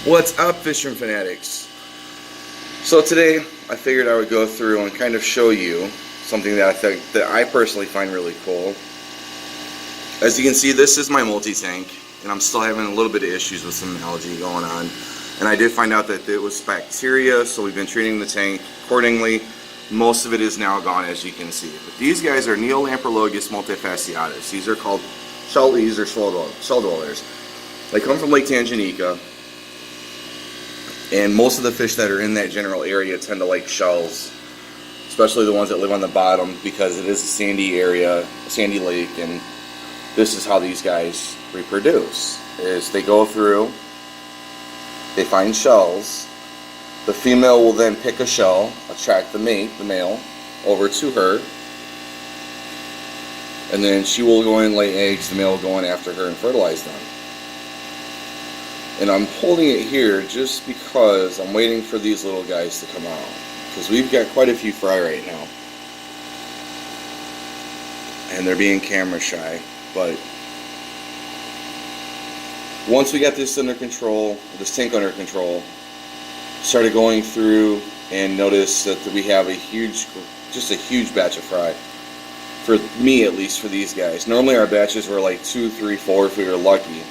What's up, Fishroom fanatics? So today I figured I would go through and kind of show you something that I personally find really cool. As you can see, this is my multi-tank, and I'm still having a little bit of issues with some algae going on. And I did find out that it was bacteria, so we've been treating the tank accordingly. Most of it is now gone, as you can see. But these guys are Neolamrologus multifasciatus. These are called shellies or shell dwellers. They come from Lake Tanganyika. And most of the fish that are in that general area tend to like shells, especially the ones that live on the bottom, because it is a sandy area, a sandy lake, and this is how these guys reproduce. Is they go through, they find shells, the female will then pick a shell, attract the male, over to her, and then she will go in and lay eggs, the male will go in after her and fertilize them. And I'm holding it here just because I'm waiting for these little guys to come out, because we've got quite a few fry right now, and they're being camera shy. But once we got this under control, this tank under control, started going through and noticed that we have just a huge batch of fry. For me, at least, for these guys. Normally our batches were like 2, 3, 4 if we were lucky.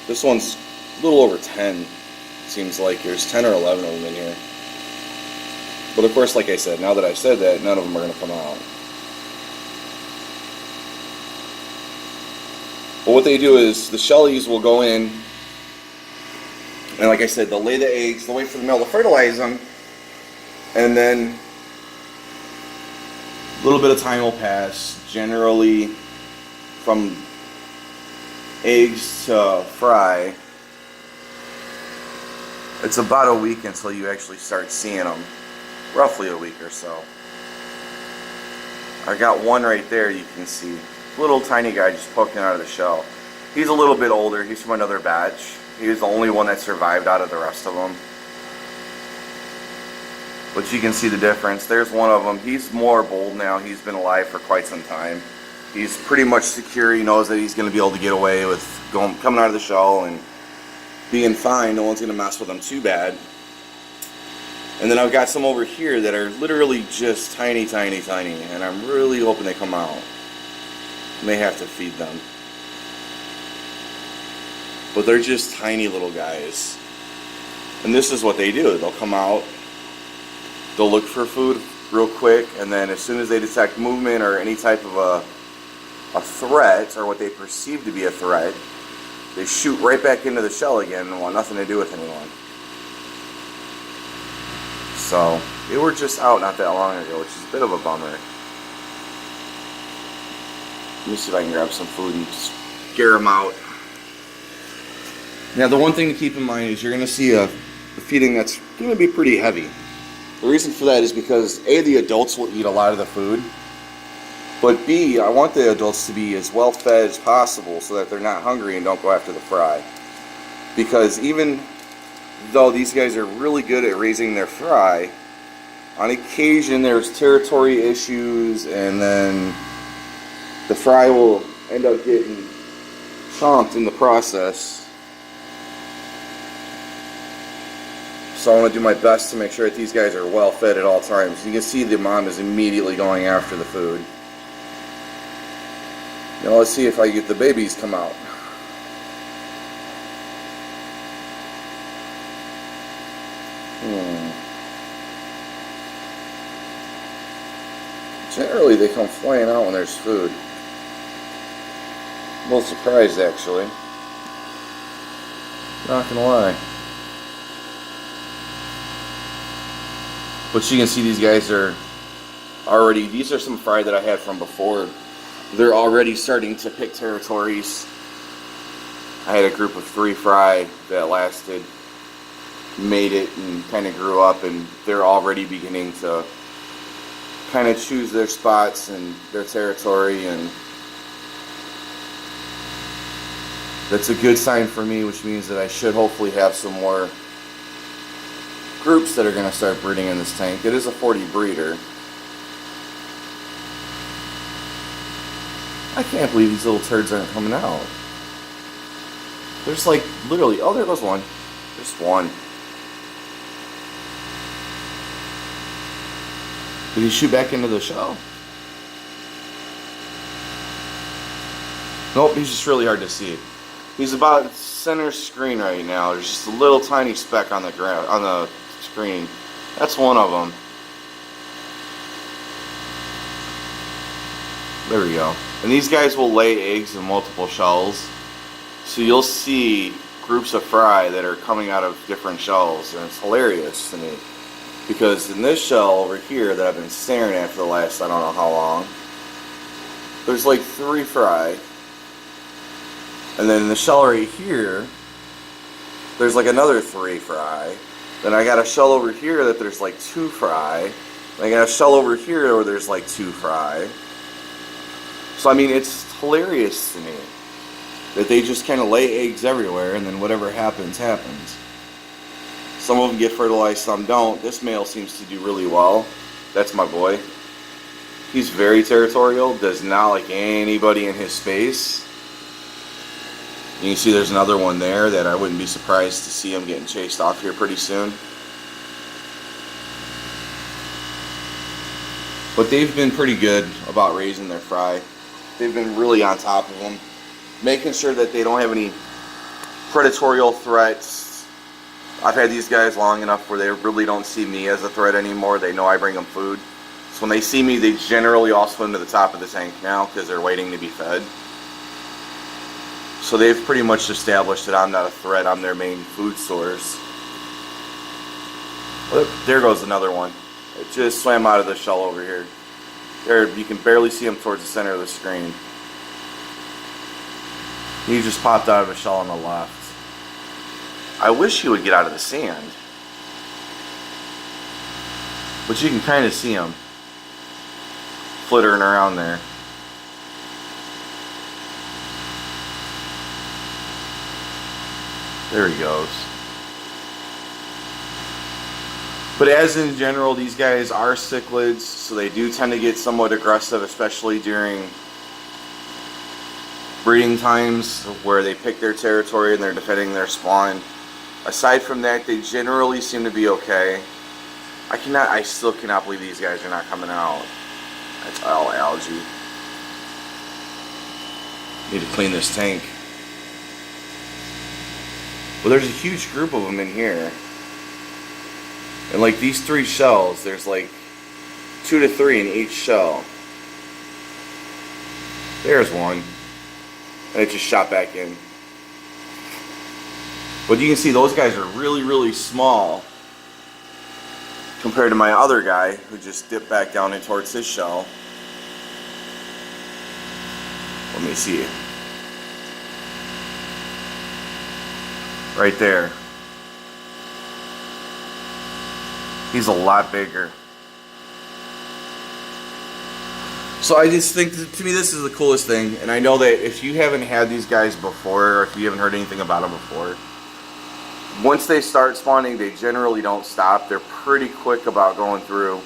This one's a little over 10. Seems like there's 10 or 11 of them in here. But of course, like I said, now that I've said that, none of them are going to come out. But what they do is the shellies will go in, and like I said, they'll lay the eggs, they'll wait for the male to fertilize them, and then a little bit of time will pass, generally from eggs to fry. It's about a week until you actually start seeing them, roughly a week or so. I got one right there, you can see, little tiny guy just poking out of the shell. He's a little bit older, he's from another batch. He was the only one that survived out of the rest of them. But you can see the difference. There's one of them. He's more bold now. He's been alive for quite some time. He's pretty much secure. He knows that he's going to be able to get away with coming out of the shell and being fine. No one's going to mess with him too bad. And then I've got some over here that are literally just tiny, tiny, tiny. And I'm really hoping they come out. May have to feed them. But they're just tiny little guys. And this is what they do. They'll come out, they'll look for food real quick, and then as soon as they detect movement or any type of a threat, or what they perceive to be a threat, they shoot right back into the shell again and want nothing to do with anyone. So, they were just out not that long ago, which is a bit of a bummer. Let me see if I can grab some food and scare them out. Now, the one thing to keep in mind is you're going to see a feeding that's going to be pretty heavy. The reason for that is because A, the adults will eat a lot of the food, but B, I want the adults to be as well fed as possible so that they're not hungry and don't go after the fry. Because even though these guys are really good at raising their fry, on occasion there's territory issues, and then the fry will end up getting chomped in the process. So I want to do my best to make sure that these guys are well fed at all times. You can see the mom is immediately going after the food. Now let's see if I get the babies come out. Generally they come flying out when there's food. I'm a little surprised, actually. Not gonna lie. But you can see these guys are already, these are some fry that I had from before. They're already starting to pick territories. I had a group of 3 fry that lasted, made it, and kind of grew up, and they're already beginning to kind of choose their spots and their territory, and that's a good sign for me, which means that I should hopefully have some more groups that are going to start breeding in this tank. It is a 40 breeder. I can't believe these little turds aren't coming out. There's like literally, oh, there goes one. There's one. Did he shoot back into the shell? Nope, he's just really hard to see. He's about center screen right now. There's just a little tiny speck on the ground, on the screen. That's one of them. There we go. And these guys will lay eggs in multiple shells. So you'll see groups of fry that are coming out of different shells, and it's hilarious to me. Because in this shell over here that I've been staring at for the last I don't know how long, there's like 3 fry. And then in the shell right here, there's like another 3 fry. Then I got a shell over here that there's like 2 fry. And I got a shell over here where there's like 2 fry. So I mean, it's hilarious to me that they just kind of lay eggs everywhere, and then whatever happens, happens. Some of them get fertilized, some don't. This male seems to do really well. That's my boy. He's very territorial, does not like anybody in his space. You can see there's another one there that I wouldn't be surprised to see him getting chased off here pretty soon. But they've been pretty good about raising their fry. They've been really on top of them, making sure that they don't have any predatorial threats. I've had these guys long enough where they really don't see me as a threat anymore. They know I bring them food. So when they see me, they generally all swim to the top of the tank now because they're waiting to be fed. So they've pretty much established that I'm not a threat. I'm their main food source. Look, there goes another one. It just swam out of the shell over here. There, you can barely see him towards the center of the screen. He just popped out of a shell on the left. I wish he would get out of the sand. But you can kind of see him flittering around there. There he goes. But as in general, these guys are cichlids, so they do tend to get somewhat aggressive, especially during breeding times where they pick their territory and they're defending their spawn. Aside from that, they generally seem to be okay. I still cannot believe these guys are not coming out. That's all algae. Need to clean this tank. Well, there's a huge group of them in here. And like these 3 shells, there's like 2 to 3 in each shell. There's one. And it just shot back in. But you can see those guys are really, really small compared to my other guy who just dipped back down in towards his shell. Let me see. Right there. He's a lot bigger. So I just think, to me, this is the coolest thing. And I know that if you haven't had these guys before, or if you haven't heard anything about them before, once they start spawning, they generally don't stop. They're pretty quick about going through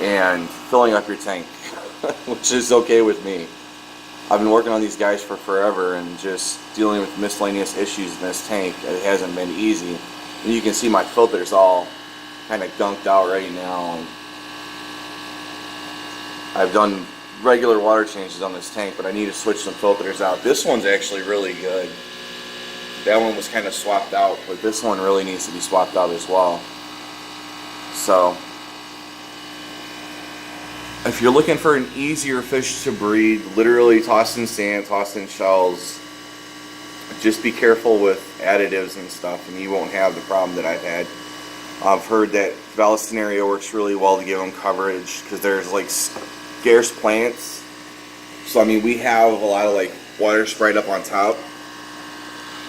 and filling up your tank, which is okay with me. I've been working on these guys for forever and just dealing with miscellaneous issues in this tank. It hasn't been easy. And you can see my filter's all kind of gunked out right now. And I've done regular water changes on this tank, but I need to switch some filters out. This one's actually really good. That one was kind of swapped out, but this one really needs to be swapped out as well. So, if you're looking for an easier fish to breed, literally tossed in sand, tossed in shells, just be careful with additives and stuff, and you won't have the problem that I've had. I've heard that Vallisneria works really well to give them coverage because there's like scarce plants. So I mean, we have a lot of like water sprayed up on top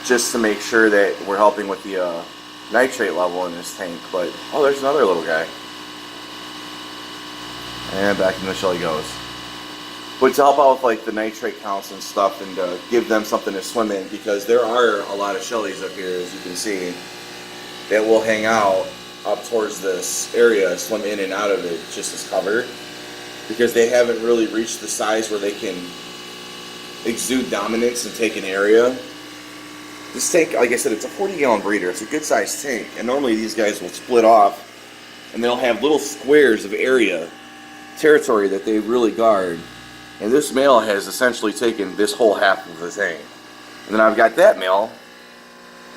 just to make sure that we're helping with the nitrate level in this tank. But oh, there's another little guy. And back in the shell he goes. But to help out with like the nitrate counts and stuff, and give them something to swim in, because there are a lot of shellies up here, as you can see, that will hang out up towards this area, swim in and out of it just as cover, because they haven't really reached the size where they can exude dominance and take an area. This tank, like I said, it's a 40-gallon breeder. It's a good sized tank, and normally these guys will split off and they'll have little squares of territory that they really guard. And this male has essentially taken this whole half of the tank. And then I've got that male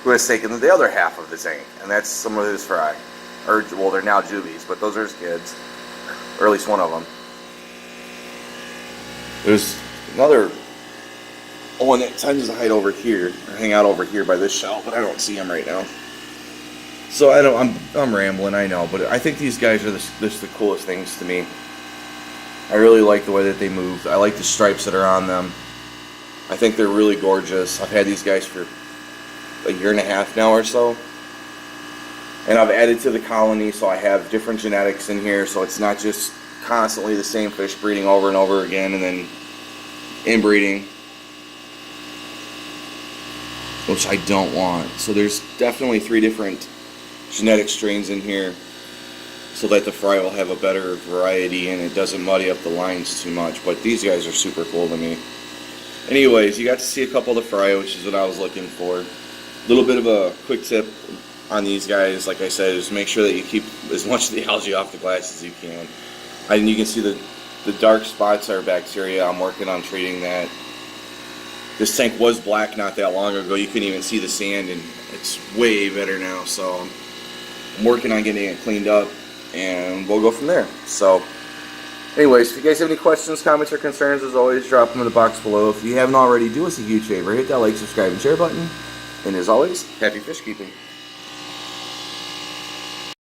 who has taken the other half of the tank, and that's some of his fry. Or, well, they're now juvies, but those are his kids, or at least one of them. There's another one that tends to hide over here, or hang out over here by this shell, but I don't see him right now. So I'm rambling, I know, but I think these guys are just the coolest things to me. I really like the way that they move. I like the stripes that are on them. I think they're really gorgeous. I've had these guys for a year and a half now or so. And I've added to the colony, so I have different genetics in here, so it's not just constantly the same fish breeding over and over again and then inbreeding, which I don't want. So there's definitely 3 different genetic strains in here so that the fry will have a better variety and it doesn't muddy up the lines too much. But these guys are super cool to me. Anyways, you got to see a couple of the fry, which is what I was looking for. A little bit of a quick tip on these guys, like I said, is make sure that you keep as much of the algae off the glass as you can. And you can see the dark spots are bacteria. I'm working on treating that. This tank was black not that long ago. You couldn't even see the sand, and it's way better now. So I'm working on getting it cleaned up, and we'll go from there. So anyways, if you guys have any questions, comments, or concerns, as always, drop them in the box below. If you haven't already, do us a huge favor. Hit that like, subscribe, and share button. And as always, happy fish keeping.